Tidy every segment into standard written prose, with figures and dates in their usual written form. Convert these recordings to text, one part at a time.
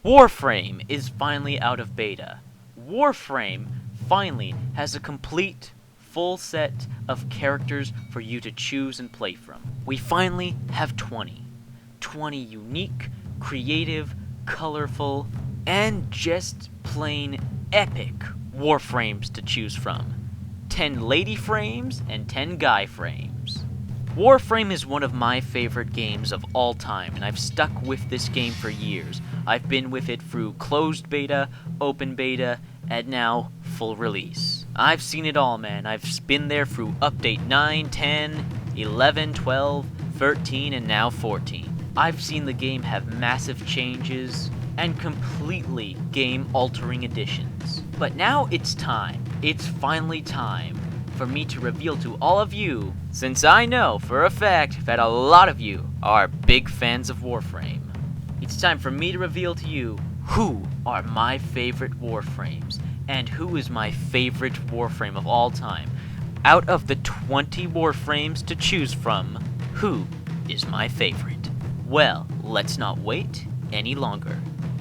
Warframe is finally out of beta. Warframe finally has a complete, full set of characters for you to choose and play from. We finally have 20. 20 unique, creative, colorful, and just plain epic Warframes to choose from. 10 lady frames and 10 guy frames. Warframe is one of my favorite games of all time, and I've stuck with this game for years. I've been with it through closed beta, open beta, and now full release. I've seen it all, man. I've been there through update 9, 10, 11, 12, 13, and now 14. I've seen the game have massive changes and completely game-altering additions. But now it's time. It's finally time for me to reveal to all of you, since I know for a fact that a lot of you are big fans of Warframe. It's time for me to reveal to you who are my favorite Warframes, and who is my favorite Warframe of all time. Out of the 20 Warframes to choose from, who is my favorite? Well, let's not wait any longer.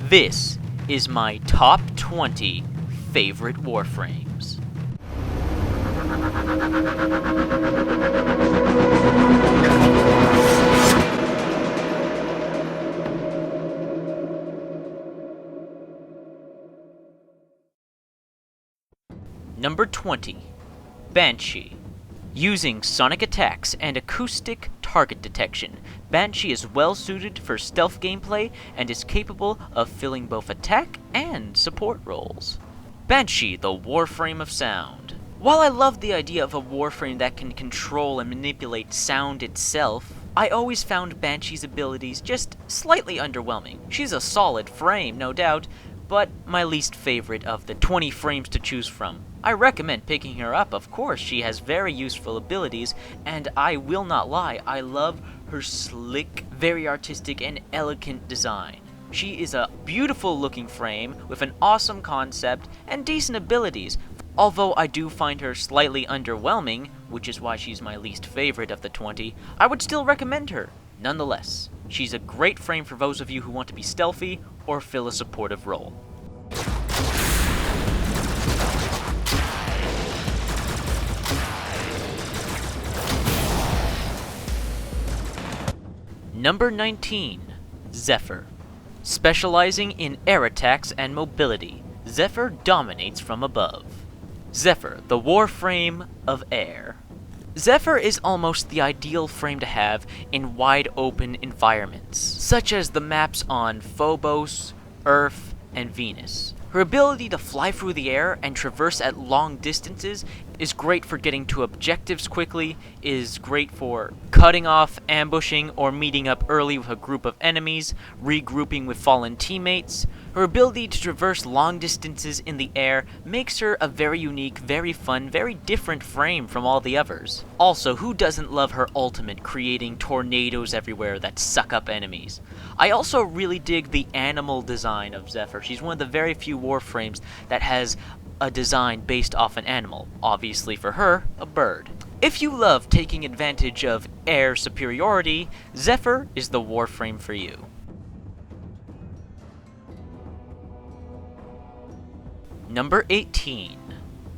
This is my top 20 favorite Warframes. Number 20. Banshee. Using sonic attacks and acoustic target detection, Banshee is well suited for stealth gameplay and is capable of filling both attack and support roles. Banshee, the Warframe of Sound. While I love the idea of a Warframe that can control and manipulate sound itself, I always found Banshee's abilities just slightly underwhelming. She's a solid frame, no doubt, but my least favorite of the 20 frames to choose from. I recommend picking her up, of course. She has very useful abilities, and I will not lie, I love her slick, very artistic, and elegant design. She is a beautiful looking frame with an awesome concept and decent abilities. Although I do find her slightly underwhelming, which is why she's my least favorite of the 20, I would still recommend her. Nonetheless, she's a great frame for those of you who want to be stealthy or fill a supportive role. Number 19. Zephyr. Specializing in air attacks and mobility, Zephyr dominates from above. Zephyr, the Warframe of Air. Zephyr is almost the ideal frame to have in wide open environments, such as the maps on Phobos, Earth, and Venus. Her ability to fly through the air and traverse at long distances is great for getting to objectives quickly, is great for cutting off, ambushing, or meeting up early with a group of enemies, regrouping with fallen teammates. Her ability to traverse long distances in the air makes her a very unique, very fun, very different frame from all the others. Also, who doesn't love her ultimate, creating tornadoes everywhere that suck up enemies? I also really dig the animal design of Zephyr. She's one of the very few Warframes that has a design based off an animal. Obviously for her, a bird. If you love taking advantage of air superiority, Zephyr is the Warframe for you. Number 18.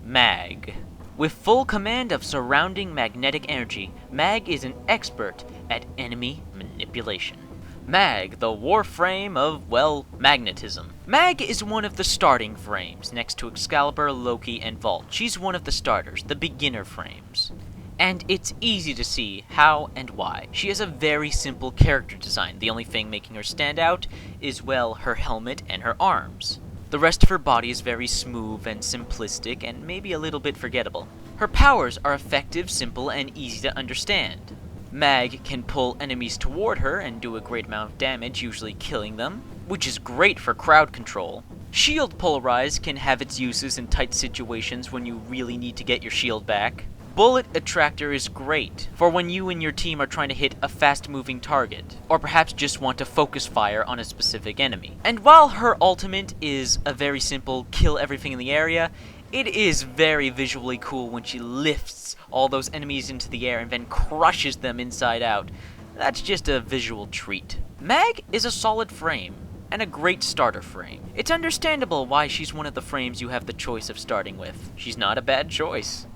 Mag. With full command of surrounding magnetic energy, Mag is an expert at enemy manipulation. Mag, the Warframe of, well, magnetism. Mag is one of the starting frames, next to Excalibur, Loki, and Vault. She's one of the starters, the beginner frames. And it's easy to see how and why. She has a very simple character design. The only thing making her stand out is, well, her helmet and her arms. The rest of her body is very smooth and simplistic and maybe a little bit forgettable. Her powers are effective, simple, and easy to understand. Mag can pull enemies toward her and do a great amount of damage, usually killing them, which is great for crowd control. Shield Polarize can have its uses in tight situations when you really need to get your shield back. Bullet Attractor is great for when you and your team are trying to hit a fast-moving target, or perhaps just want to focus fire on a specific enemy. And while her ultimate is a very simple kill everything in the area, it is very visually cool when she lifts all those enemies into the air and then crushes them inside out. That's just a visual treat. Mag is a solid frame. and a great starter frame. It's understandable why she's one of the frames you have the choice of starting with. She's not a bad choice.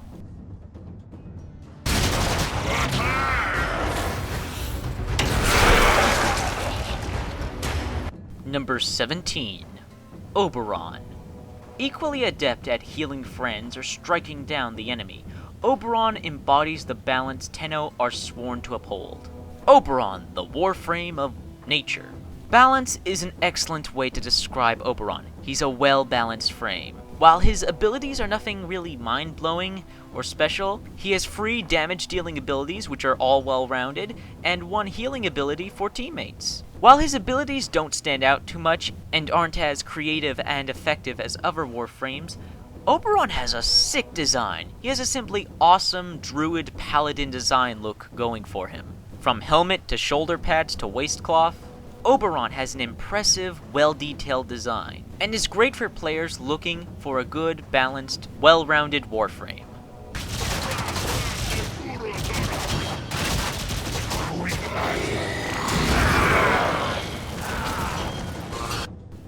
Number 17. Oberon. Equally adept at healing friends or striking down the enemy, Oberon embodies the balance Tenno are sworn to uphold. Oberon, the Warframe of nature. Balance is an excellent way to describe Oberon. He's a well-balanced frame. While his abilities are nothing really mind-blowing or special, he has free damage-dealing abilities which are all well-rounded, and one healing ability for teammates. While his abilities don't stand out too much and aren't as creative and effective as other Warframes, Oberon has a sick design. He has a simply awesome druid paladin design look going for him. From helmet to shoulder pads to waistcloth, Oberon has an impressive, well-detailed design, and is great for players looking for a good, balanced, well-rounded Warframe.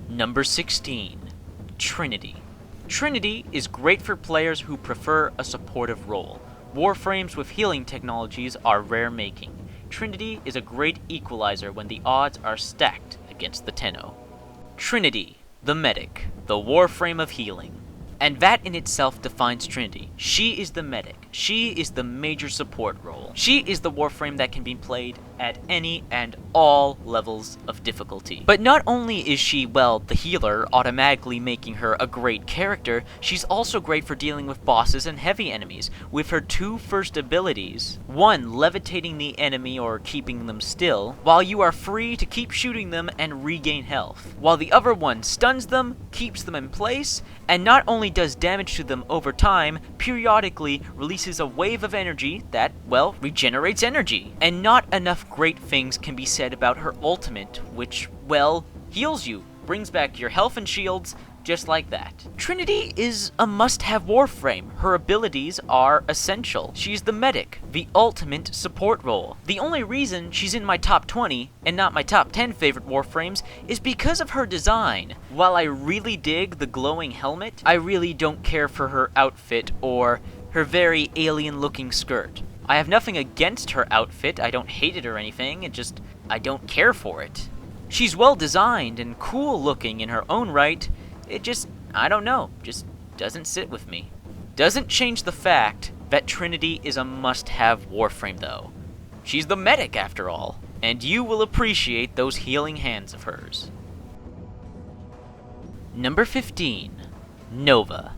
Number 16. Trinity. Trinity is great for players who prefer a supportive role. Warframes with healing technologies are rare making. Trinity is a great equalizer when the odds are stacked against the Tenno. Trinity, the medic, the Warframe of healing. And that in itself defines Trinity. She is the medic. She is the major support role. She is the Warframe that can be played at any and all levels of difficulty. But not only is she, well, the healer, automatically making her a great character, she's also great for dealing with bosses and heavy enemies, with her two first abilities. One, levitating the enemy or keeping them still, while you are free to keep shooting them and regain health. While the other one stuns them, keeps them in place, and not only does damage to them over time, periodically releases a wave of energy that, well, regenerates energy. And not enough great things can be said about her ultimate, which, well, heals you, brings back your health and shields, just like that. Trinity is a must-have Warframe. Her abilities are essential. She's the medic, the ultimate support role. The only reason she's in my top 20 and not my top 10 favorite Warframes is because of her design. While I really dig the glowing helmet, I really don't care for her outfit or her very alien-looking skirt. I have nothing against her outfit, I don't hate it or anything, I don't care for it. She's well designed and cool looking in her own right, I don't know, just doesn't sit with me. Doesn't change the fact that Trinity is a must-have Warframe though. She's the medic after all, and you will appreciate those healing hands of hers. Number 15. Nova.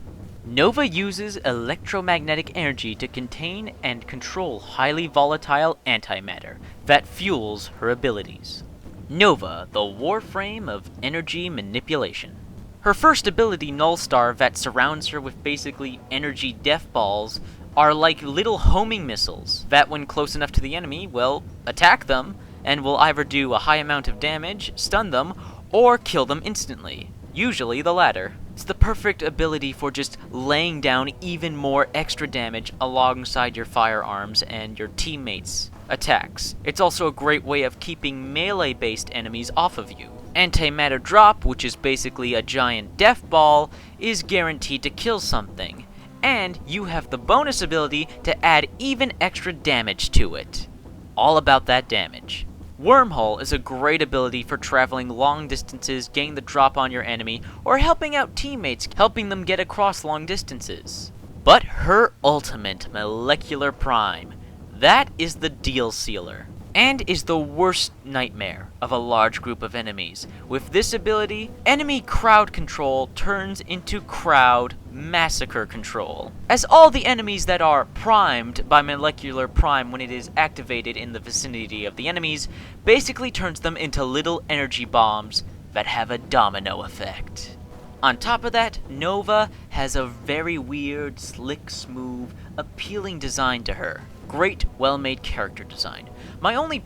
Nova uses electromagnetic energy to contain and control highly volatile antimatter that fuels her abilities. Nova, the Warframe of energy manipulation. Her first ability, Nullstar, that surrounds her with basically energy death balls, are like little homing missiles that, when close enough to the enemy, will attack them and will either do a high amount of damage, stun them, or kill them instantly. Usually the latter. It's the perfect ability for just laying down even more extra damage alongside your firearms and your teammates' attacks. It's also a great way of keeping melee-based enemies off of you. Antimatter drop, which is basically a giant death ball, is guaranteed to kill something, and you have the bonus ability to add even extra damage to it. All about that damage. Wormhole is a great ability for traveling long distances, getting the drop on your enemy, or helping out teammates, helping them get across long distances. But her ultimate, Molecular Prime, that is the deal sealer, and is the worst nightmare of a large group of enemies. With this ability, enemy crowd control turns into crowd massacre control, as all the enemies that are primed by Molecular Prime when it is activated in the vicinity of the enemies basically turns them into little energy bombs that have a domino effect. On top of that, Nova has a very weird, slick, smooth, appealing design to her. Great, well-made character design. My only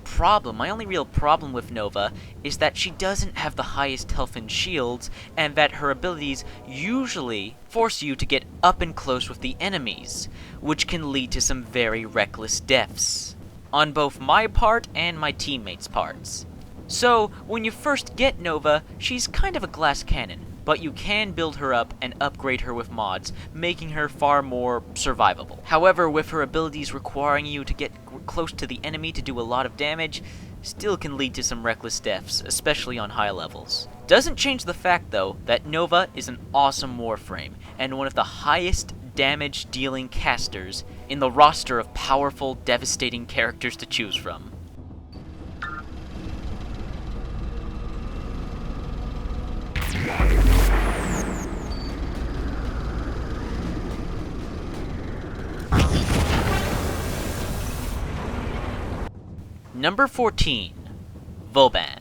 real problem with Nova is that she doesn't have the highest health and shields, and that her abilities usually force you to get up and close with the enemies, which can lead to some very reckless deaths, on both my part and my teammates' parts. So, when you first get Nova, she's kind of a glass cannon, but you can build her up and upgrade her with mods, making her far more survivable. However, with her abilities requiring you to get close to the enemy to do a lot of damage, still can lead to some reckless deaths, especially on high levels. Doesn't change the fact, though, that Nova is an awesome Warframe, and one of the highest damage-dealing casters in the roster of powerful, devastating characters to choose from. Number 14. Vauban.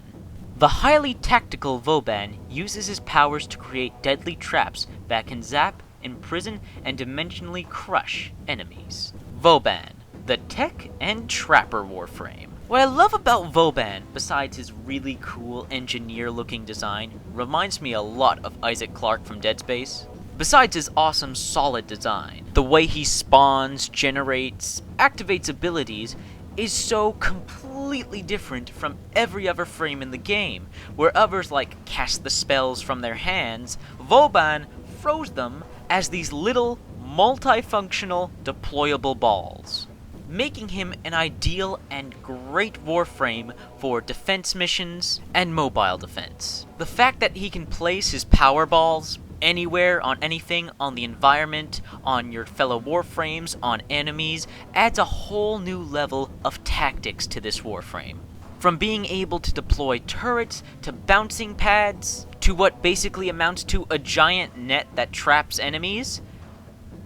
The highly tactical Vauban uses his powers to create deadly traps that can zap, imprison, and dimensionally crush enemies. Vauban, the tech and trapper Warframe. What I love about Vauban, besides his really cool engineer-looking design, reminds me a lot of Isaac Clarke from Dead Space. Besides his awesome solid design, the way he spawns, generates, activates abilities is so completely different from every other frame in the game, where others like cast the spells from their hands. Vauban froze them as these little, multifunctional, deployable balls, making him an ideal and great Warframe for defense missions and mobile defense. The fact that he can place his power balls anywhere, on anything, on the environment, on your fellow Warframes, on enemies, adds a whole new level of tactics to this Warframe. From being able to deploy turrets, to bouncing pads, to what basically amounts to a giant net that traps enemies,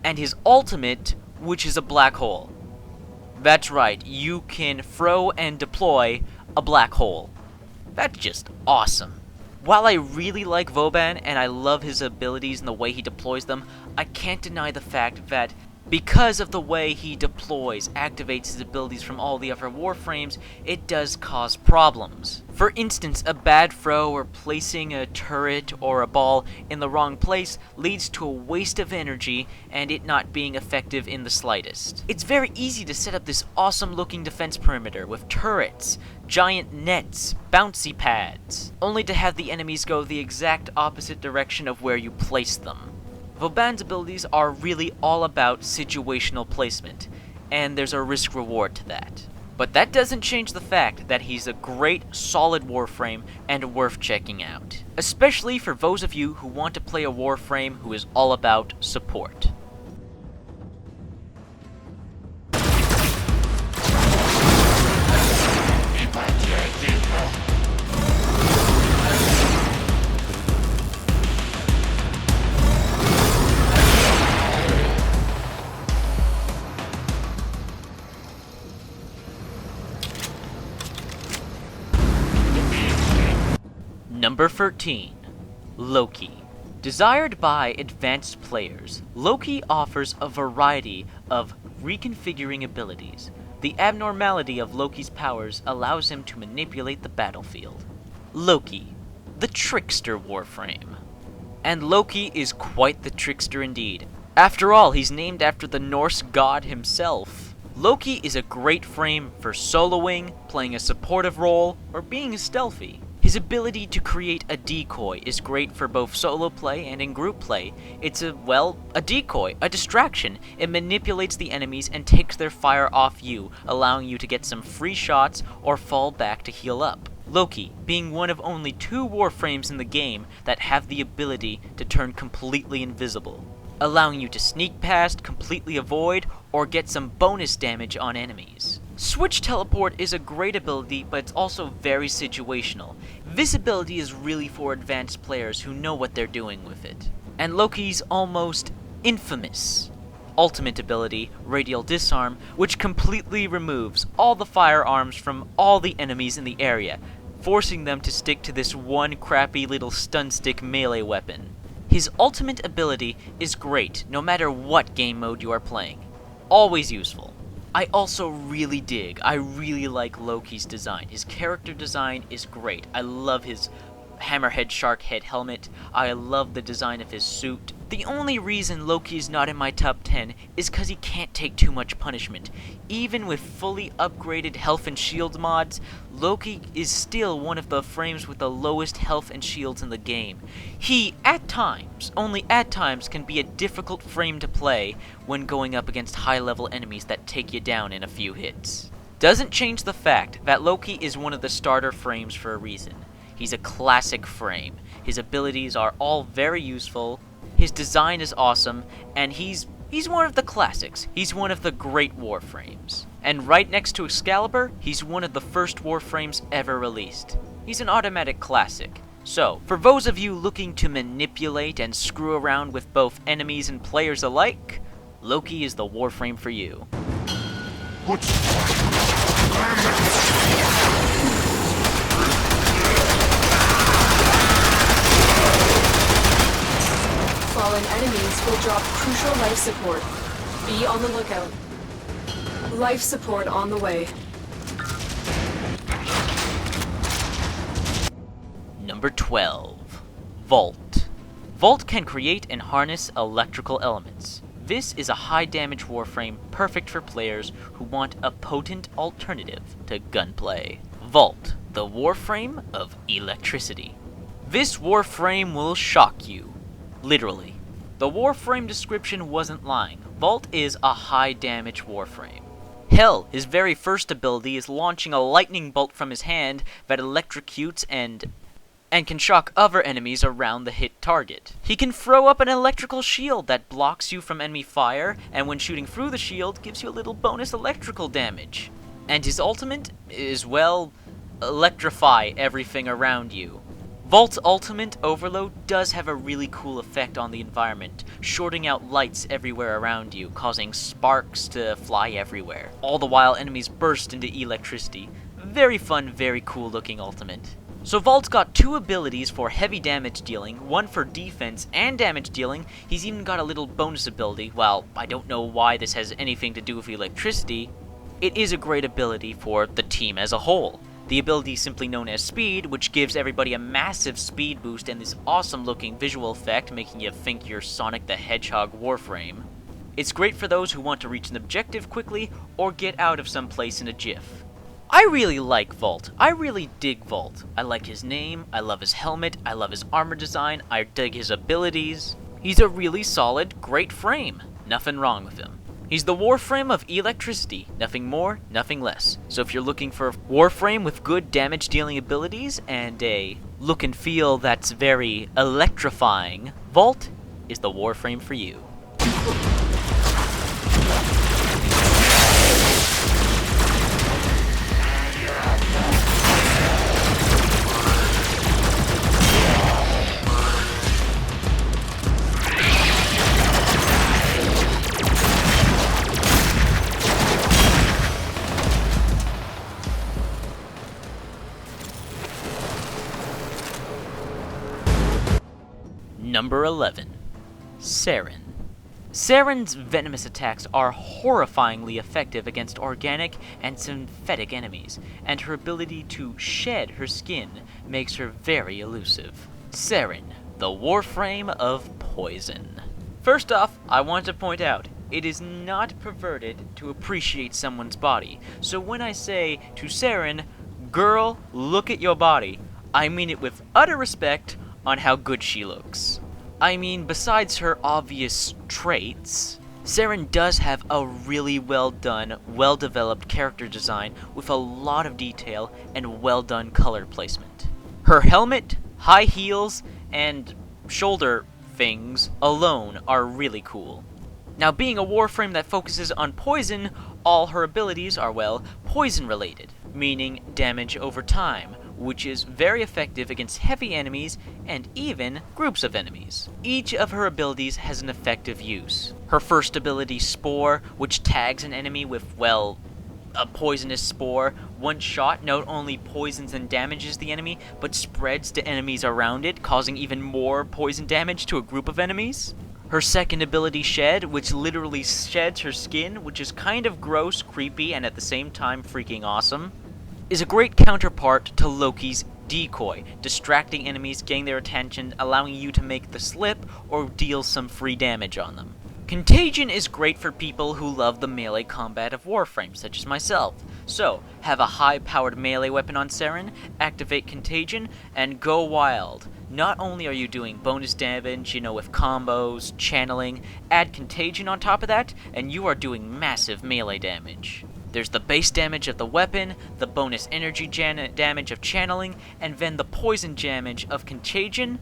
and his ultimate, which is a black hole. That's right, you can throw and deploy a black hole. That's just awesome. While I really like Vauban and I love his abilities and the way he deploys them, I can't deny the fact that because of the way he deploys, activates his abilities from all the other Warframes, it does cause problems. For instance, a bad throw or placing a turret or a ball in the wrong place leads to a waste of energy and it not being effective in the slightest. It's very easy to set up this awesome looking defense perimeter with turrets, giant nets, bouncy pads, only to have the enemies go the exact opposite direction of where you placed them. Vauban's abilities are really all about situational placement, and there's a risk-reward to that. But that doesn't change the fact that he's a great, solid Warframe and worth checking out. Especially for those of you who want to play a Warframe who is all about support. Number 13. Loki. Desired by advanced players, Loki offers a variety of reconfiguring abilities. The abnormality of Loki's powers allows him to manipulate the battlefield. Loki, the trickster Warframe. And Loki is quite the trickster indeed. After all, he's named after the Norse god himself. Loki is a great frame for soloing, playing a supportive role, or being stealthy. His ability to create a decoy is great for both solo play and in group play. It's a decoy, a distraction. It manipulates the enemies and takes their fire off you, allowing you to get some free shots or fall back to heal up. Loki, being one of only 2 Warframes in the game that have the ability to turn completely invisible, allowing you to sneak past, completely avoid, or get some bonus damage on enemies. Switch Teleport is a great ability, but it's also very situational. This ability is really for advanced players who know what they're doing with it. And Loki's almost infamous ultimate ability, Radial Disarm, which completely removes all the firearms from all the enemies in the area, forcing them to stick to this one crappy little stun stick melee weapon. His ultimate ability is great no matter what game mode you are playing. Always useful. I also really like Loki's design. His character design is great. I love his hammerhead shark head helmet. I love the design of his suit. The only reason Loki is not in my top 10 is because he can't take too much punishment. Even with fully upgraded health and shield mods, Loki is still one of the frames with the lowest health and shields in the game. He, at times, only at times, can be a difficult frame to play when going up against high-level enemies that take you down in a few hits. Doesn't change the fact that Loki is one of the starter frames for a reason. He's a classic frame. His abilities are all very useful. His design is awesome, and he's one of the classics. He's one of the great Warframes. And right next to Excalibur, he's one of the first Warframes ever released. He's an automatic classic. So, for those of you looking to manipulate and screw around with both enemies and players alike, Loki is the Warframe for you. Fallen enemies will drop crucial life support. Be on the lookout. Life support on the way. Number 12. Vault. Vault can create and harness electrical elements. This is a high-damage Warframe perfect for players who want a potent alternative to gunplay. Vault, the Warframe of electricity. This Warframe will shock you. Literally. The Warframe description wasn't lying. Vault is a high-damage Warframe. Hell, his very first ability is launching a lightning bolt from his hand that electrocutes and can shock other enemies around the hit target. He can throw up an electrical shield that blocks you from enemy fire, and when shooting through the shield, gives you a little bonus electrical damage. And his ultimate is, well, electrify everything around you. Vault's ultimate, Overload, does have a really cool effect on the environment, shorting out lights everywhere around you, causing sparks to fly everywhere, all the while enemies burst into electricity. Very fun, very cool looking ultimate. So Vault's got two abilities for heavy damage dealing, one for defense and damage dealing. He's even got a little bonus ability. While I don't know why this has anything to do with electricity, it is a great ability for the team as a whole. The ability is simply known as Speed, which gives everybody a massive speed boost and this awesome looking visual effect, making you think you're Sonic the Hedgehog Warframe. It's great for those who want to reach an objective quickly or get out of some place in a jiff. I really like Vault. I really dig Vault. I like his name, I love his helmet, I love his armor design, I dig his abilities. He's a really solid, great frame. Nothing wrong with him. He's the Warframe of electricity. Nothing more, nothing less. So if you're looking for a Warframe with good damage dealing abilities and a look and feel that's very electrifying, Vault is the Warframe for you. Number 11. Saren. Saren's venomous attacks are horrifyingly effective against organic and synthetic enemies, and her ability to shed her skin makes her very elusive. Saren, the Warframe of Poison. First off, I want to point out, it is not perverted to appreciate someone's body, so when I say to Saren, "Girl, look at your body," I mean it with utter respect on how good she looks. I mean, besides her obvious traits, Saren does have a really well-done, well-developed character design with a lot of detail and well-done color placement. Her helmet, high heels, and shoulder things alone are really cool. Now, being a Warframe that focuses on poison, all her abilities are, well, poison-related, meaning damage over time, which is very effective against heavy enemies and even groups of enemies. Each of her abilities has an effective use. Her first ability, Spore, which tags an enemy with, well, a poisonous spore. One shot not only poisons and damages the enemy, but spreads to enemies around it, causing even more poison damage to a group of enemies. Her second ability, Shed, which literally sheds her skin, which is kind of gross, creepy, and at the same time freaking awesome, is a great counterpart to Loki's decoy, distracting enemies, getting their attention, allowing you to make the slip or deal some free damage on them. Contagion is great for people who love the melee combat of Warframe, such as myself. So, have a high-powered melee weapon on Saren, activate Contagion, and go wild. Not only are you doing bonus damage, with combos, channeling, add Contagion on top of that, and you are doing massive melee damage. There's the base damage of the weapon, the bonus energy damage of channeling, and then the poison damage of Contagion.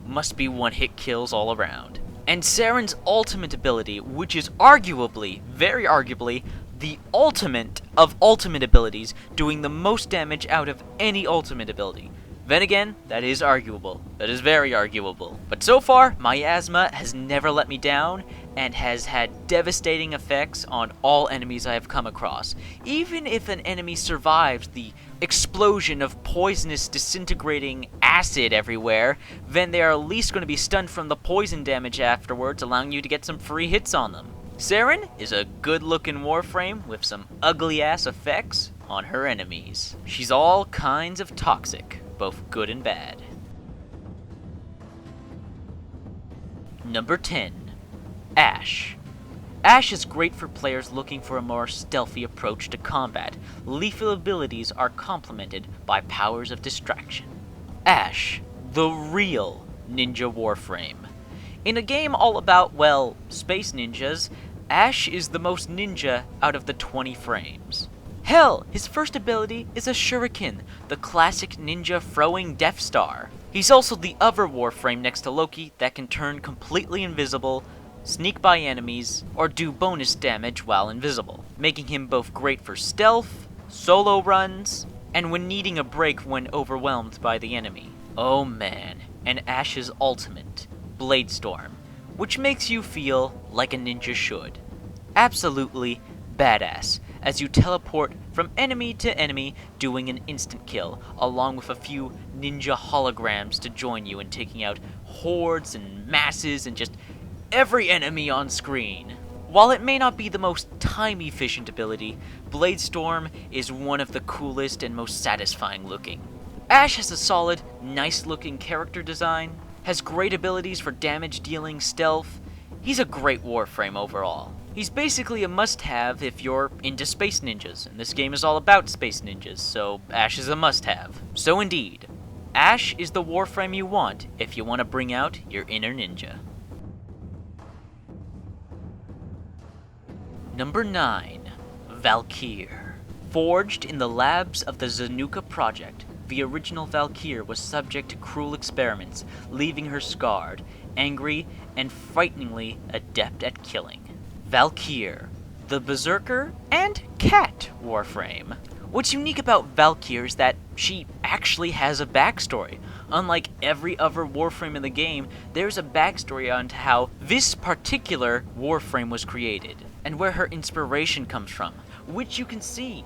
Must be one-hit kills all around. And Saren's ultimate ability, which is arguably, very arguably, the ultimate of ultimate abilities, doing the most damage out of any ultimate ability. Then again, that is arguable. That is very arguable. But so far, Miasma has never let me down, and has had devastating effects on all enemies I have come across. Even if an enemy survives the explosion of poisonous disintegrating acid everywhere, then they are at least going to be stunned from the poison damage afterwards, allowing you to get some free hits on them. Saren is a good-looking Warframe with some ugly-ass effects on her enemies. She's all kinds of toxic, both good and bad. Number 10. Ashe. Ashe is great for players looking for a more stealthy approach to combat. Lethal abilities are complemented by powers of distraction. Ashe, the real ninja Warframe. In a game all about, space ninjas, Ashe is the most ninja out of the 20 frames. Hell, his first ability is a shuriken, the classic ninja throwing Death Star. He's also the other Warframe next to Loki that can turn completely invisible, sneak by enemies, or do bonus damage while invisible, making him both great for stealth, solo runs, and when needing a break when overwhelmed by the enemy. Oh man, and Ashe's ultimate, Bladestorm, which makes you feel like a ninja should. Absolutely badass, as you teleport from enemy to enemy doing an instant kill, along with a few ninja holograms to join you in taking out hordes and masses and just every enemy on screen. While it may not be the most time-efficient ability, Bladestorm is one of the coolest and most satisfying looking. Ashe has a solid, nice-looking character design, has great abilities for damage dealing, stealth. He's a great Warframe overall. He's basically a must-have if you're into space ninjas, and this game is all about space ninjas, so Ashe is a must-have. So indeed, Ashe is the Warframe you want if you want to bring out your inner ninja. Number 9. Valkyr. Forged in the labs of the Zanuka Project, the original Valkyr was subject to cruel experiments, leaving her scarred, angry, and frighteningly adept at killing. Valkyr, the Berserker and Cat Warframe. What's unique about Valkyr is that she actually has a backstory. Unlike every other Warframe in the game, there's a backstory on how this particular Warframe was created, and where her inspiration comes from, which you can see,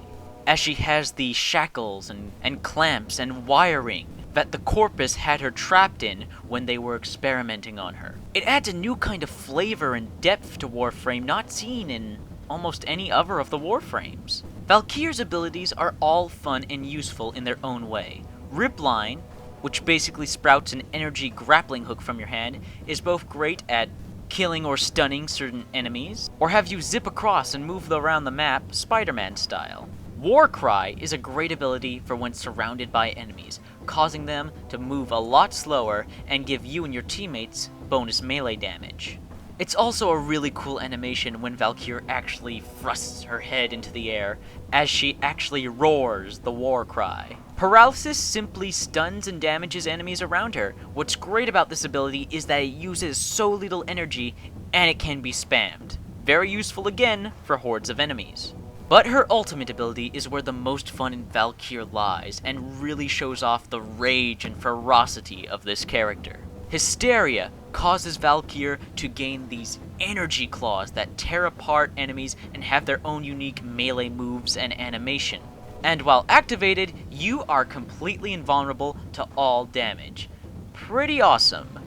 as she has the shackles and clamps and wiring that the Corpus had her trapped in when they were experimenting on her. It adds a new kind of flavor and depth to Warframe not seen in almost any other of the Warframes. Valkyr's abilities are all fun and useful in their own way. Ripline, which basically sprouts an energy grappling hook from your hand, is both great at killing or stunning certain enemies, or have you zip across and move around the map Spider-Man style. Warcry is a great ability for when surrounded by enemies, causing them to move a lot slower and give you and your teammates bonus melee damage. It's also a really cool animation when Valkyr actually thrusts her head into the air as she actually roars the war cry. Paralysis simply stuns and damages enemies around her. What's great about this ability is that it uses so little energy and it can be spammed. Very useful again for hordes of enemies. But her ultimate ability is where the most fun in Valkyr lies and really shows off the rage and ferocity of this character. Hysteria causes Valkyr to gain these energy claws that tear apart enemies and have their own unique melee moves and animation. And while activated, you are completely invulnerable to all damage. Pretty awesome.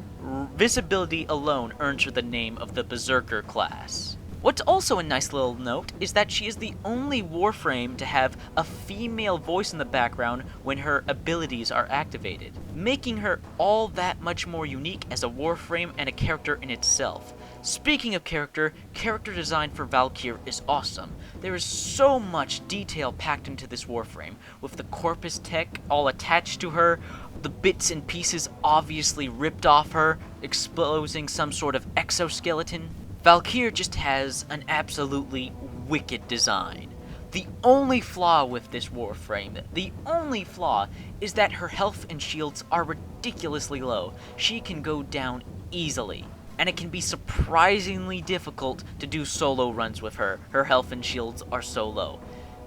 This ability alone earns her the name of the Berserker class. What's also a nice little note is that she is the only Warframe to have a female voice in the background when her abilities are activated, making her all that much more unique as a Warframe and a character in itself. Speaking of character design for Valkyr is awesome. There is so much detail packed into this Warframe, with the corpus tech all attached to her, the bits and pieces obviously ripped off her, exposing some sort of exoskeleton. Valkyr just has an absolutely wicked design. The only flaw with this Warframe, is that her health and shields are ridiculously low. She can go down easily, and it can be surprisingly difficult to do solo runs with her. Her health and shields are so low.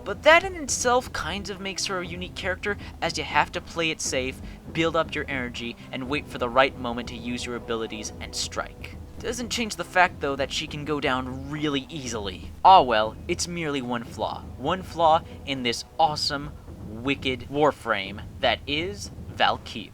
But that in itself kind of makes her a unique character, as you have to play it safe, build up your energy, and wait for the right moment to use your abilities and strike. Doesn't change the fact, though, that she can go down really easily. Ah well, it's merely one flaw. One flaw in this awesome, wicked Warframe that is Valkyr.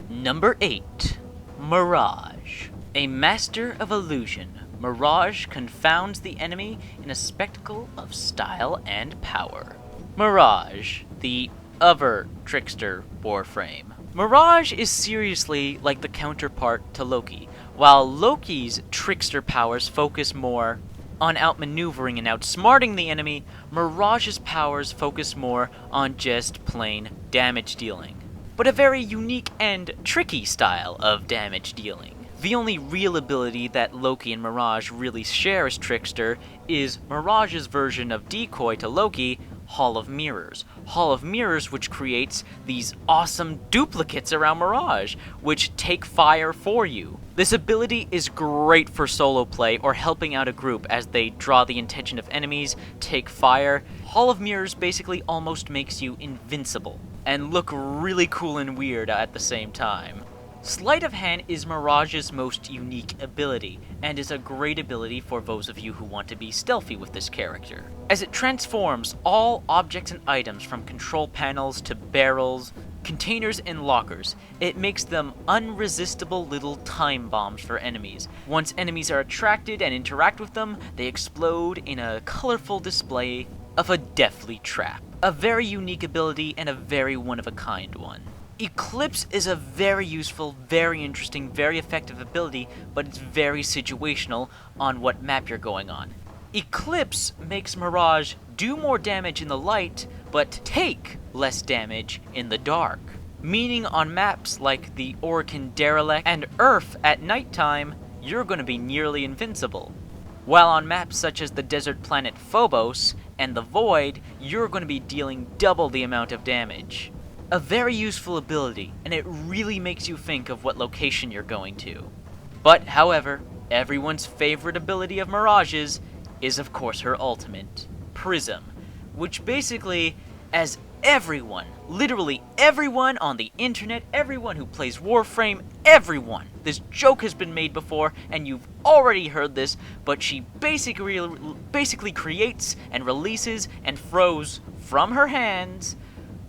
Number 8. Mirage. A master of illusion, Mirage confounds the enemy in a spectacle of style and power. Mirage, the other trickster Warframe. Mirage is seriously like the counterpart to Loki. While Loki's trickster powers focus more on outmaneuvering and outsmarting the enemy, Mirage's powers focus more on just plain damage dealing, but a very unique and tricky style of damage dealing. The only real ability that Loki and Mirage really share as Trickster is Mirage's version of Decoy to Loki, Hall of Mirrors. Hall of Mirrors, which creates these awesome duplicates around Mirage, which take fire for you. This ability is great for solo play or helping out a group as they draw the attention of enemies, take fire. Hall of Mirrors basically almost makes you invincible and look really cool and weird at the same time. Sleight of Hand is Mirage's most unique ability, and is a great ability for those of you who want to be stealthy with this character, as it transforms all objects and items from control panels to barrels, containers, and lockers. It makes them unresistible little time bombs for enemies. Once enemies are attracted and interact with them, they explode in a colorful display of a deathly trap. A very unique ability and a very one-of-a-kind one. Eclipse is a very useful, very interesting, very effective ability, but it's very situational on what map you're going on. Eclipse makes Mirage do more damage in the light, but take less damage in the dark. Meaning on maps like the Orican Derelict and Earth at nighttime, you're going to be nearly invincible. While on maps such as the desert planet Phobos and the Void, you're going to be dealing double the amount of damage. A very useful ability, and it really makes you think of what location you're going to. But, however, everyone's favorite ability of Mirage's is of course her ultimate, Prism, which basically, as everyone, literally everyone on the internet, everyone who plays Warframe, everyone, this joke has been made before, and you've already heard this, but she basically creates and releases and throws from her hands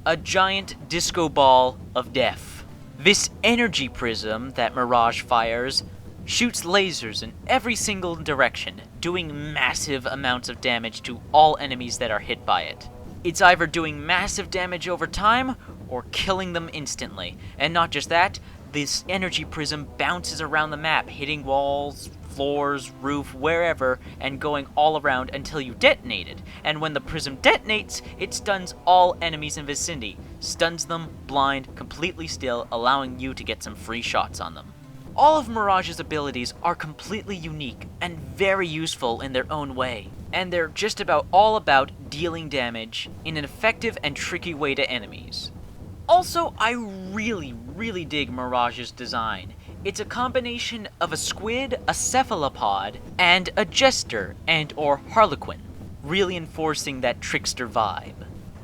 a giant disco ball of death. This energy prism that Mirage fires shoots lasers in every single direction, doing massive amounts of damage to all enemies that are hit by it. It's either doing massive damage over time, or killing them instantly. And not just that, this energy prism bounces around the map, hitting walls, floors, roof, wherever, and going all around until you detonate it. And when the prism detonates, it stuns all enemies in vicinity. Stuns them, blind, completely still, allowing you to get some free shots on them. All of Mirage's abilities are completely unique and very useful in their own way. And they're just about all about dealing damage in an effective and tricky way to enemies. Also, I really dig Mirage's design. It's a combination of a squid, a cephalopod, and a jester and or harlequin, really enforcing that trickster vibe.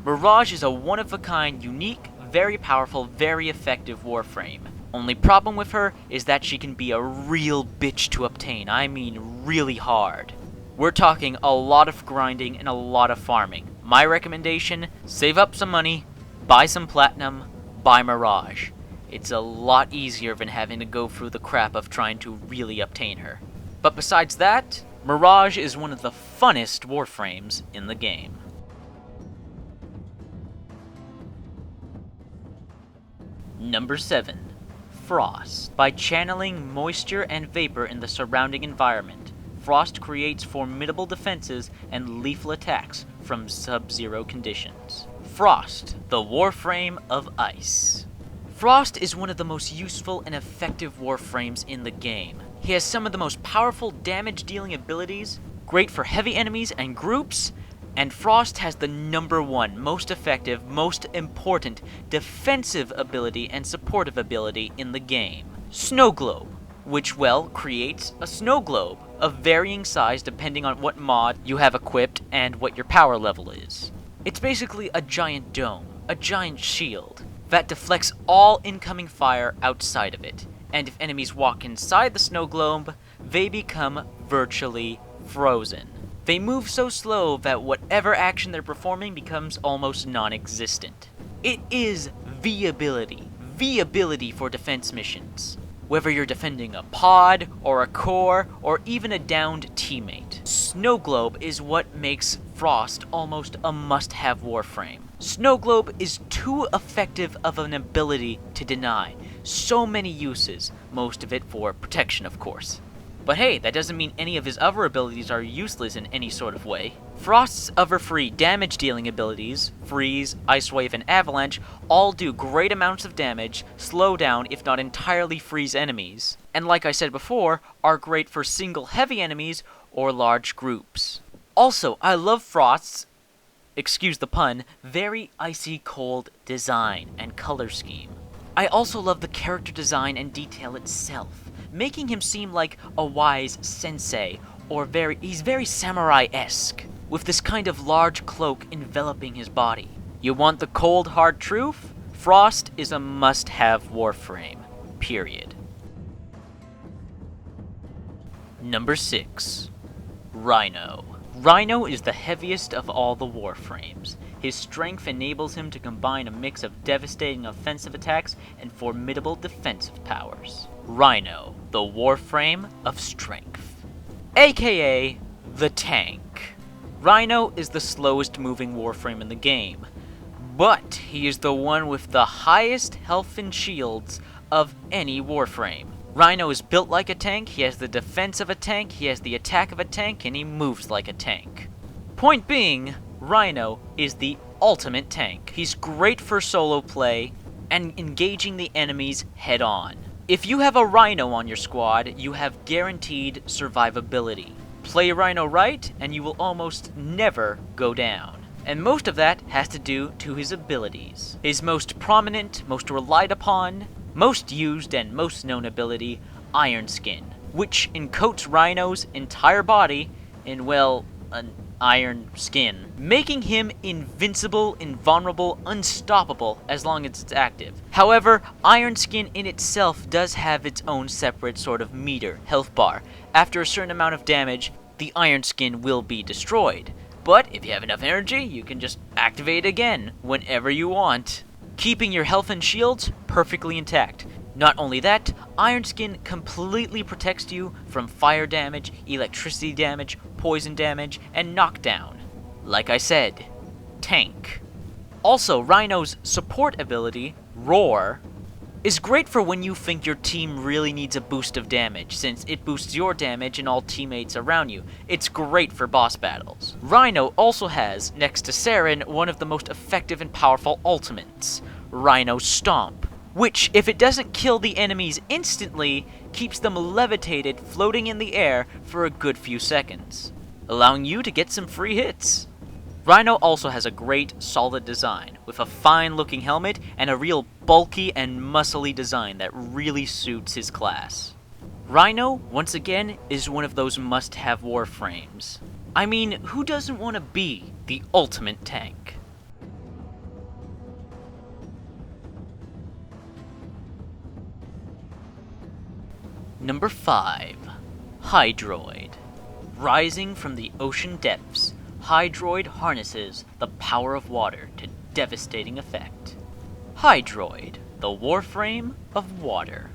Mirage is a one-of-a-kind, unique, very powerful, very effective Warframe. Only problem with her is that she can be a real bitch to obtain. I mean really hard. We're talking a lot of grinding and a lot of farming. My recommendation, save up some money, buy some platinum, buy Mirage. It's a lot easier than having to go through the crap of trying to really obtain her. But besides that, Mirage is one of the funnest Warframes in the game. Number 7. Frost. By channeling moisture and vapor in the surrounding environment, Frost creates formidable defenses and lethal attacks from sub-zero conditions. Frost, the Warframe of Ice. Frost is one of the most useful and effective Warframes in the game. He has some of the most powerful damage-dealing abilities, great for heavy enemies and groups, and Frost has the number 1 most effective, most important defensive ability and supportive ability in the game. Snow Globe, which, well, creates a snow globe of varying size depending on what mod you have equipped and what your power level is. It's basically a giant dome, a giant shield, that deflects all incoming fire outside of it, and if enemies walk inside the snow globe, they become virtually frozen. They move so slow that whatever action they're performing becomes almost non-existent. It is the ability for defense missions. Whether you're defending a pod, or a core, or even a downed teammate. Snow Globe is what makes Frost almost a must-have Warframe. Snow Globe is too effective of an ability to deny. So many uses, most of it for protection, of course. But hey, that doesn't mean any of his other abilities are useless in any sort of way. Frost's other 3 damage-dealing abilities, Freeze, Ice Wave, and Avalanche, all do great amounts of damage, slow down if not entirely freeze enemies, and like I said before, are great for single heavy enemies or large groups. Also, I love Frost's, excuse the pun, very icy cold design and color scheme. I also love the character design and detail itself, making him seem like a wise sensei, or he's very samurai-esque, with this kind of large cloak enveloping his body. You want the cold, hard truth? Frost is a must-have Warframe. Period. Number 6. Rhino. Rhino is the heaviest of all the Warframes. His strength enables him to combine a mix of devastating offensive attacks and formidable defensive powers. Rhino, the Warframe of Strength, aka the Tank. Rhino is the slowest moving Warframe in the game, but he is the one with the highest health and shields of any Warframe. Rhino is built like a tank, he has the defense of a tank, he has the attack of a tank, and he moves like a tank. Point being, Rhino is the ultimate tank. He's great for solo play and engaging the enemies head on. If you have a Rhino on your squad, you have guaranteed survivability. Play Rhino right, and you will almost never go down. And most of that has to do to his abilities. His most prominent, most relied upon, most used, and most known ability, Iron Skin, which encoats Rhino's entire body in, well, an iron skin, making him invincible, invulnerable, unstoppable as long as it's active. However, Iron Skin in itself does have its own separate sort of meter, health bar. After a certain amount of damage, the Iron Skin will be destroyed. But if you have enough energy, you can just activate it again whenever you want, keeping your health and shields perfectly intact. Not only that, Iron Skin completely protects you from fire damage, electricity damage, poison damage, and knockdown. Like I said, tank. Also, Rhino's support ability, Roar, is great for when you think your team really needs a boost of damage, since it boosts your damage and all teammates around you. It's great for boss battles. Rhino also has, next to Saren, one of the most effective and powerful ultimates, Rhino Stomp, which, if it doesn't kill the enemies instantly, keeps them levitated floating in the air for a good few seconds, allowing you to get some free hits. Rhino also has a great, solid design, with a fine-looking helmet and a real bulky and muscly design that really suits his class. Rhino, once again, is one of those must-have Warframes. I mean, who doesn't want to be the ultimate tank? Number 5. Hydroid. Rising from the ocean depths, Hydroid harnesses the power of water to devastating effect. Hydroid, the Warframe of Water.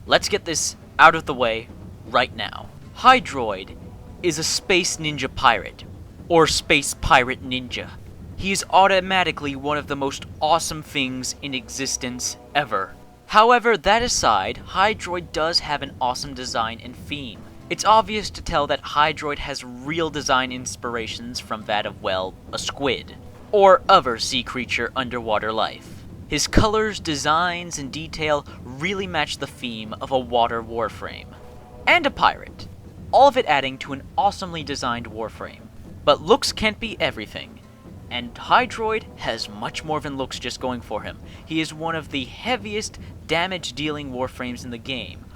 Let's get this out of the way right now. Hydroid is a space ninja pirate, or space pirate ninja. He is automatically one of the most awesome things in existence ever. However, that aside, Hydroid does have an awesome design and theme. It's obvious to tell that Hydroid has real design inspirations from that of, well, a squid, or other sea creature underwater life. His colors, designs, and detail really match the theme of a water warframe. And a pirate. All of it adding to an awesomely designed warframe. But looks can't be everything. And Hydroid has much more than looks just going for him. He is one of the heaviest damage-dealing warframes in the game.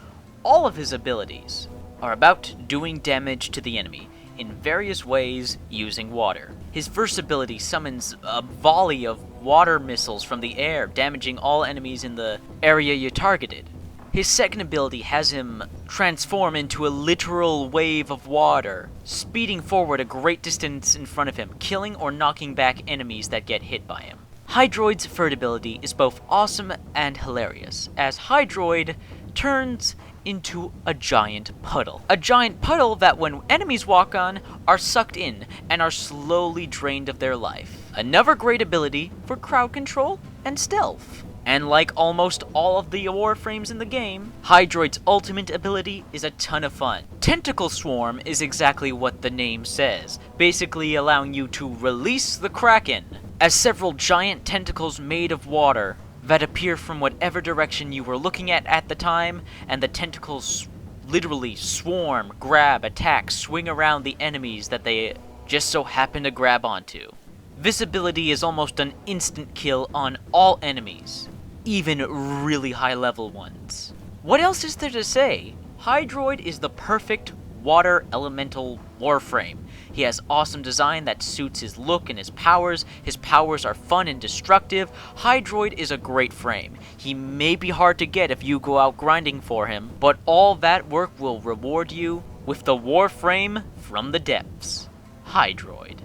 All of his abilities are about doing damage to the enemy in various ways using water. His first ability summons a volley of water missiles from the air, damaging all enemies in the area you targeted. His second ability has him transform into a literal wave of water, speeding forward a great distance in front of him, killing or knocking back enemies that get hit by him. Hydroid's third ability is both awesome and hilarious, as Hydroid turns into a giant puddle. A giant puddle that when enemies walk on, are sucked in and are slowly drained of their life. Another great ability for crowd control and stealth. And like almost all of the warframes in the game, Hydroid's ultimate ability is a ton of fun. Tentacle Swarm is exactly what the name says, basically allowing you to release the Kraken, as several giant tentacles made of water that appear from whatever direction you were looking at the time, and the tentacles literally swarm, grab, attack, swing around the enemies that they just so happen to grab onto. This ability is almost an instant kill on all enemies, even really high level ones. What else is there to say? Hydroid is the perfect water elemental warframe. He has awesome design that suits his look and his powers. His powers are fun and destructive. Hydroid is a great frame. He may be hard to get if you go out grinding for him, but all that work will reward you with the warframe from the depths. Hydroid.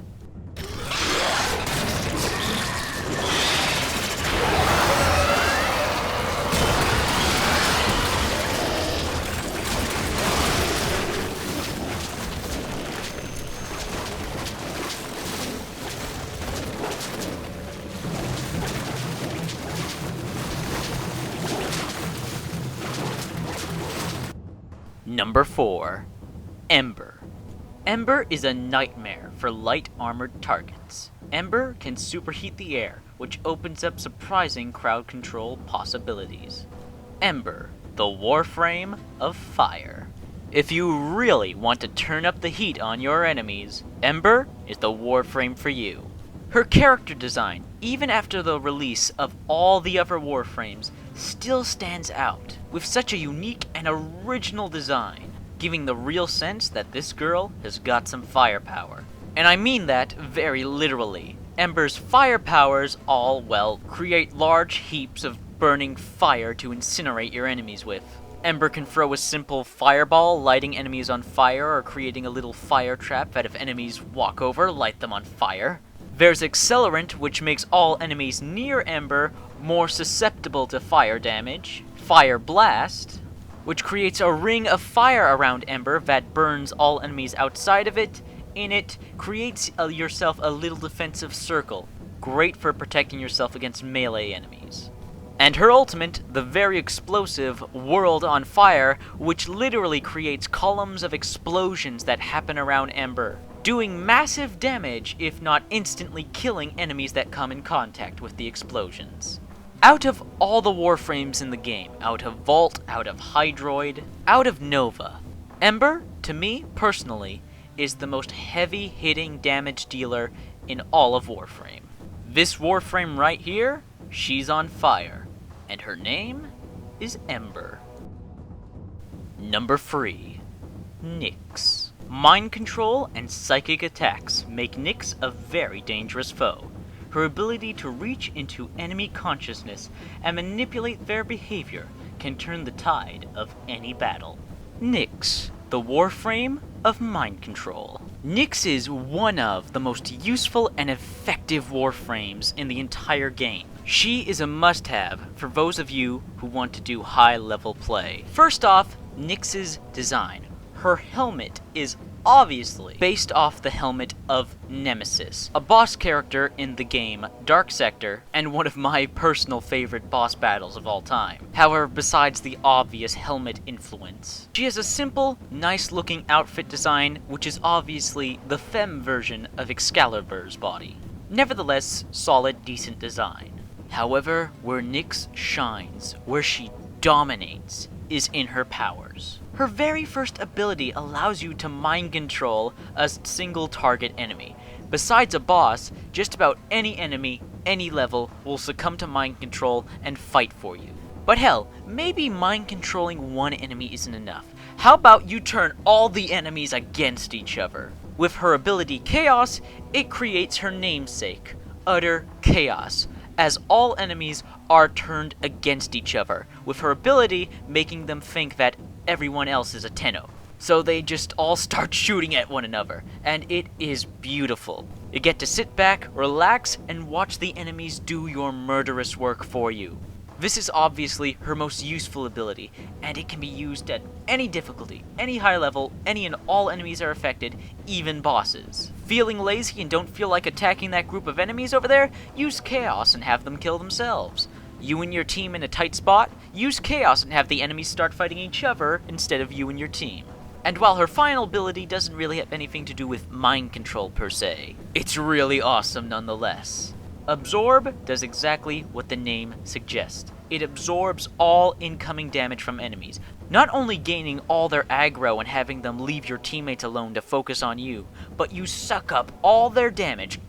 Number 4. Ember. Ember is a nightmare for light armored targets. Ember can superheat the air, which opens up surprising crowd control possibilities. Ember, the Warframe of Fire. If you really want to turn up the heat on your enemies, Ember is the Warframe for you. Her character design, even after the release of all the other Warframes, still stands out, with such a unique and original design, giving the real sense that this girl has got some firepower. And I mean that very literally. Ember's fire powers all, well, create large heaps of burning fire to incinerate your enemies with. Ember can throw a simple fireball, lighting enemies on fire, or creating a little fire trap that if enemies walk over, light them on fire. There's Accelerant, which makes all enemies near Ember more susceptible to fire damage. Fire Blast, which creates a ring of fire around Ember that burns all enemies outside of it. In it, creates yourself a little defensive circle, great for protecting yourself against melee enemies. And her ultimate, the very explosive World on Fire, which literally creates columns of explosions that happen around Ember, doing massive damage if not instantly killing enemies that come in contact with the explosions. Out of all the Warframes in the game, out of Vault, out of Hydroid, out of Nova, Ember, to me personally, is the most heavy-hitting damage dealer in all of Warframe. This Warframe right here, she's on fire, and her name is Ember. Number 3. Nyx. Mind control and psychic attacks make Nyx a very dangerous foe. Her ability to reach into enemy consciousness and manipulate their behavior can turn the tide of any battle. Nyx, the Warframe of mind control. Nyx is one of the most useful and effective Warframes in the entire game. She is a must-have for those of you who want to do high-level play. First off, Nyx's design. Her helmet is obviously based off the helmet of Nemesis, a boss character in the game Dark Sector, and one of my personal favorite boss battles of all time. However, besides the obvious helmet influence, she has a simple, nice-looking outfit design, which is obviously the femme version of Excalibur's body. Nevertheless, solid, decent design. However, where Nyx shines, where she dominates, is in her powers. Her very first ability allows you to mind control a single target enemy. Besides a boss, just about any enemy, any level, will succumb to mind control and fight for you. But hell, maybe mind controlling one enemy isn't enough. How about you turn all the enemies against each other? With her ability Chaos, it creates her namesake, utter chaos, as all enemies are turned against each other, with her ability making them think that everyone else is a Tenno. So they just all start shooting at one another, and it is beautiful. You get to sit back, relax, and watch the enemies do your murderous work for you. This is obviously her most useful ability, and it can be used at any difficulty, any high level, any and all enemies are affected, even bosses. Feeling lazy and don't feel like attacking that group of enemies over there? Use Chaos and have them kill themselves. You and your team in a tight spot? Use Chaos and have the enemies start fighting each other instead of you and your team. And while her final ability doesn't really have anything to do with mind control per se, it's really awesome nonetheless. Absorb does exactly what the name suggests. It absorbs all incoming damage from enemies, not only gaining all their aggro and having them leave your teammates alone to focus on you, but you suck up all their damage,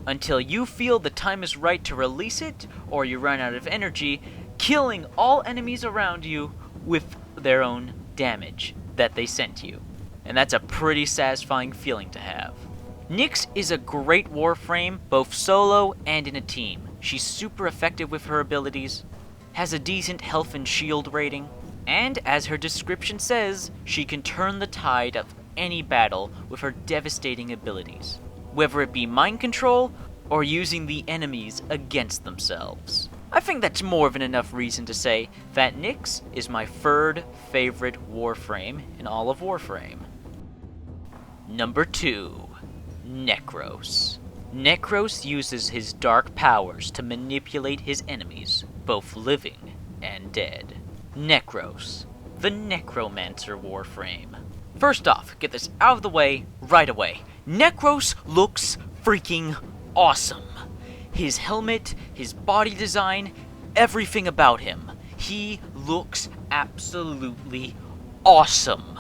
until you feel the time is right to release it, or you run out of energy, killing all enemies around you with their own damage that they sent you. And that's a pretty satisfying feeling to have. Nyx is a great Warframe, both solo and in a team. She's super effective with her abilities, has a decent health and shield rating, and as her description says, she can turn the tide of any battle with her devastating abilities, whether it be mind control or using the enemies against themselves. I think that's more than enough reason to say that Nyx is my third favorite Warframe in all of Warframe. Number 2. Necros. Necros uses his dark powers to manipulate his enemies, both living and dead. Necros, the Necromancer Warframe. First off, get this out of the way right away. Necros looks freaking awesome. His helmet, his body design, everything about him. He looks absolutely awesome.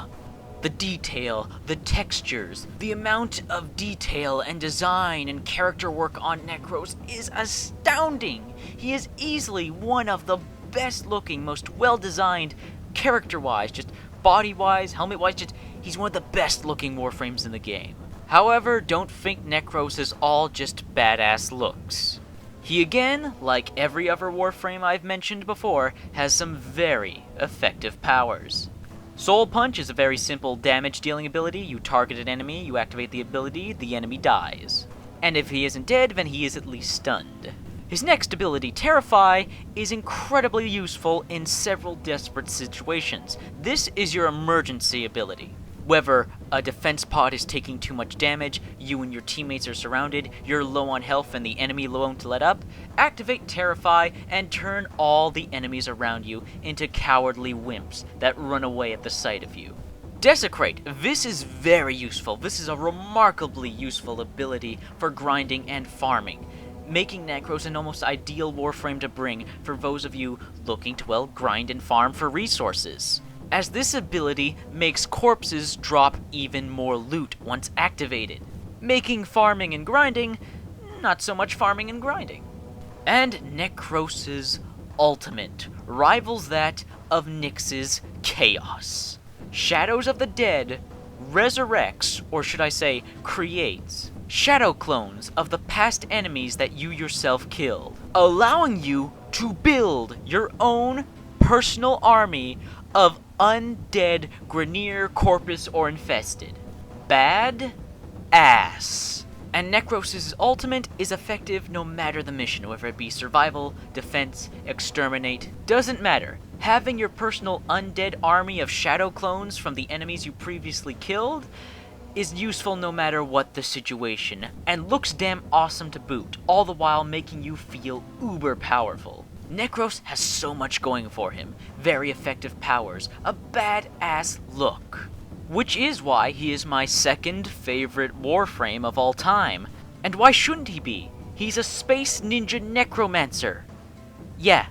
The detail, the textures, the amount of detail and design and character work on Necros is astounding. He is easily one of the best looking, most well designed, character-wise, just body-wise, helmet-wise, he's one of the best looking Warframes in the game. However, don't think Necros is all just badass looks. He again, like every other Warframe I've mentioned before, has some very effective powers. Soul Punch is a very simple damage-dealing ability. You target an enemy, you activate the ability, the enemy dies. And if he isn't dead, then he is at least stunned. His next ability, Terrify, is incredibly useful in several desperate situations. This is your emergency ability. Whether a defense pod is taking too much damage, you and your teammates are surrounded, you're low on health and the enemy won't let up, activate Terrify and turn all the enemies around you into cowardly wimps that run away at the sight of you. Desecrate. This is very useful. This is a remarkably useful ability for grinding and farming, making Necros an almost ideal Warframe to bring for those of you looking to, well, grind and farm for resources, as this ability makes corpses drop even more loot once activated, making farming and grinding not so much farming and grinding. And Necros' ultimate rivals that of Nyx's Chaos. Shadows of the Dead resurrects, or should I say, creates, shadow clones of the past enemies that you yourself killed, allowing you to build your own personal army of undead Grineer, Corpus, or Infested. Bad ass. And Necros' ultimate is effective no matter the mission, whether it be survival, defense, exterminate, doesn't matter. Having your personal undead army of shadow clones from the enemies you previously killed is useful no matter what the situation, and looks damn awesome to boot, all the while making you feel uber powerful. Necros has so much going for him, very effective powers, a badass look. Which is why he is my second favorite Warframe of all time. And why shouldn't he be? He's a space ninja necromancer. Yeah.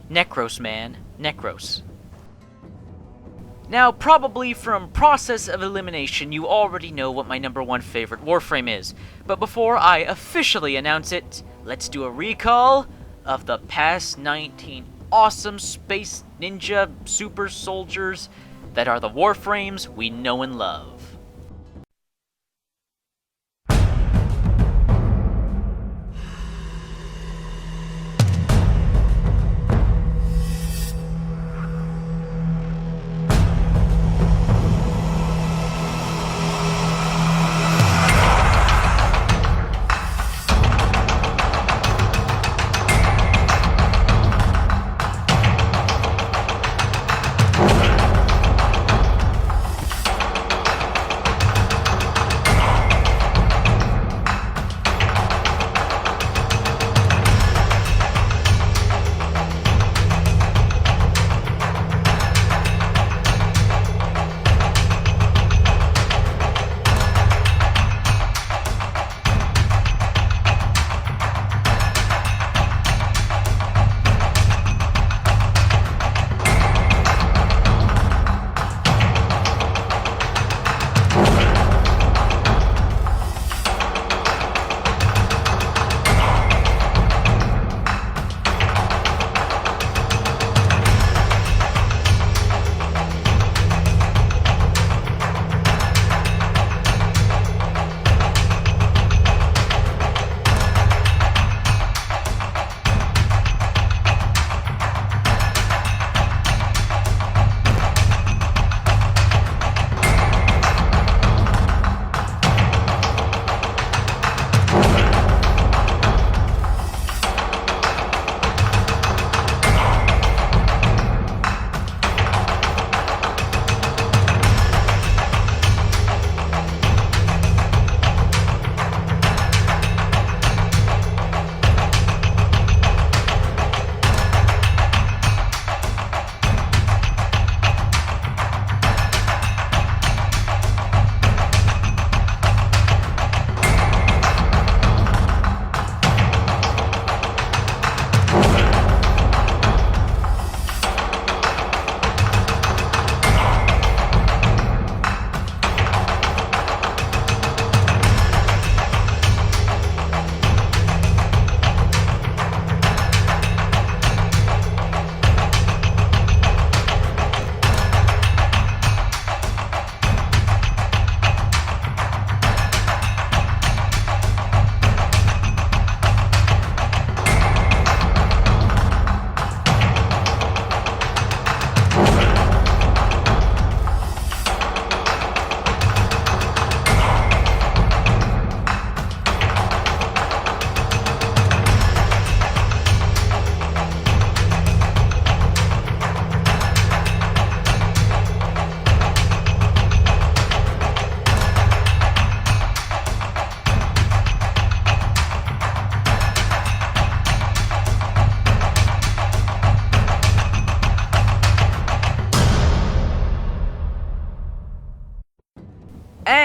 Necros, man. Necros. Now, probably from process of elimination, you already know what my number one favorite Warframe is. But before I officially announce it, let's do a recall of the past 19 awesome space ninja super soldiers that are the Warframes we know and love.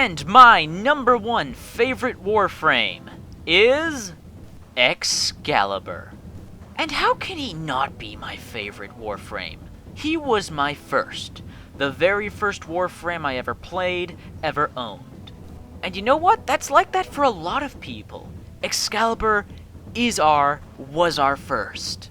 And my number one favorite Warframe is Excalibur. And how can he not be my favorite Warframe? He was my first. The very first Warframe I ever played, ever owned. And you know what? That's like that for a lot of people. Excalibur was our first.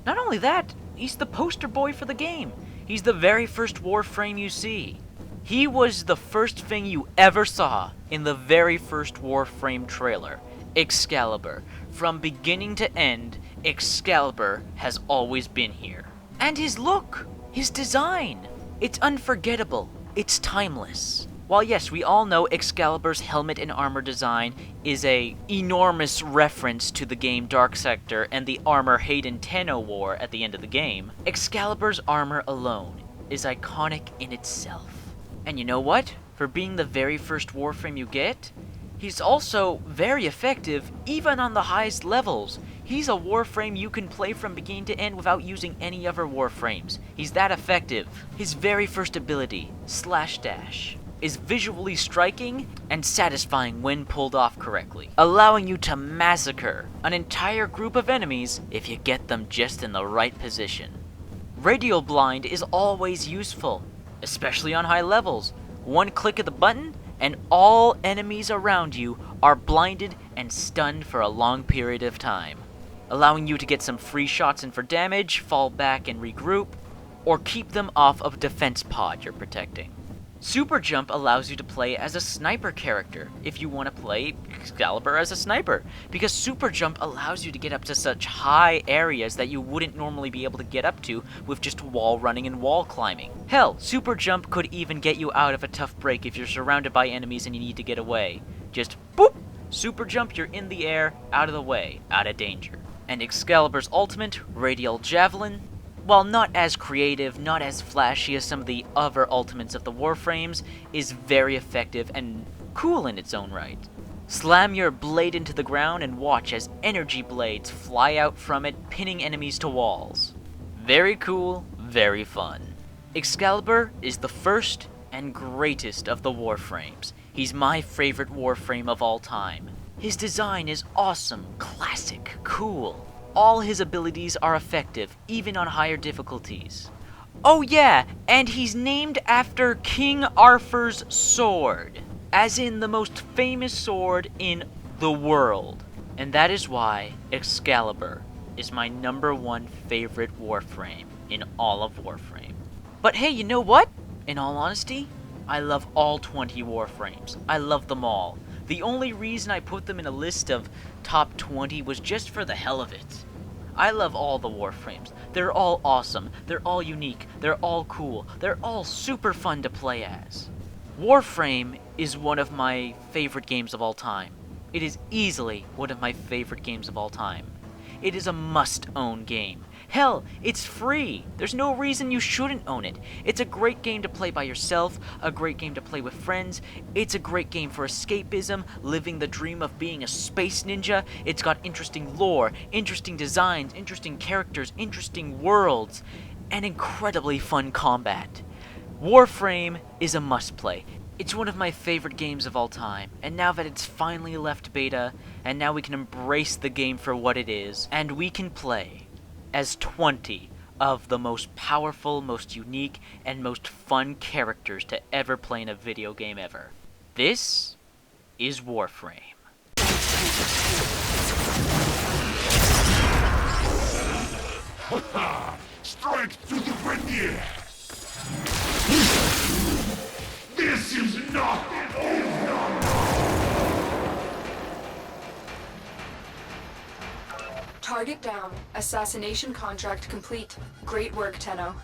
Not only that, he's the poster boy for the game. He's the very first Warframe you see. He was the first thing you ever saw in the very first Warframe trailer. Excalibur. From beginning to end, Excalibur has always been here. And his look, his design, it's unforgettable, it's timeless. While yes, we all know Excalibur's helmet and armor design is a enormous reference to the game Dark Sector and the armor Hayden Tenno wore at the end of the game, Excalibur's armor alone is iconic in itself. And you know what? For being the very first Warframe you get, he's also very effective even on the highest levels. He's a Warframe you can play from beginning to end without using any other Warframes. He's that effective. His very first ability, Slash Dash, is visually striking and satisfying when pulled off correctly, allowing you to massacre an entire group of enemies if you get them just in the right position. Radial Blind is always useful, especially on high levels. One click of the button and all enemies around you are blinded and stunned for a long period of time, allowing you to get some free shots in for damage, fall back and regroup, or keep them off of a defense pod you're protecting. Super Jump allows you to play as a sniper character if you want to play Excalibur as a sniper, because Super Jump allows you to get up to such high areas that you wouldn't normally be able to get up to with just wall running and wall climbing. Hell, Super Jump could even get you out of a tough break if you're surrounded by enemies and you need to get away. Just boop! Super Jump, you're in the air, out of the way, out of danger. And Excalibur's ultimate, Radial Javelin, while not as creative, not as flashy as some of the other ultimates of the Warframes, is very effective and cool in its own right. Slam your blade into the ground and watch as energy blades fly out from it, pinning enemies to walls. Very cool, very fun. Excalibur is the first and greatest of the Warframes. He's my favorite Warframe of all time. His design is awesome, classic, cool. All his abilities are effective, even on higher difficulties. Oh yeah, and he's named after King Arthur's sword, as in the most famous sword in the world. And that is why Excalibur is my #1 favorite Warframe in all of Warframe. But hey, you know what? In all honesty, I love all 20 Warframes. I love them all. The only reason I put them in a list of top 20 was just for the hell of it. I love all the Warframes. They're all awesome. They're all unique. They're all cool. They're all super fun to play as. Warframe is one of my favorite games of all time. It is easily one of my favorite games of all time. It is a must-own game. Hell, it's free. There's no reason you shouldn't own it. It's a great game to play by yourself, a great game to play with friends. It's a great game for escapism, living the dream of being a space ninja. It's got interesting lore, interesting designs, interesting characters, interesting worlds, and incredibly fun combat. Warframe is a must-play. It's one of my favorite games of all time, and now that it's finally left beta, and now we can embrace the game for what it is, and we can play as 20 of the most powerful, most unique, and most fun characters to ever play in a video game ever. This is Warframe. Strike to the brainiac! This is not over! Target down. Assassination contract complete. Great work, Tenno.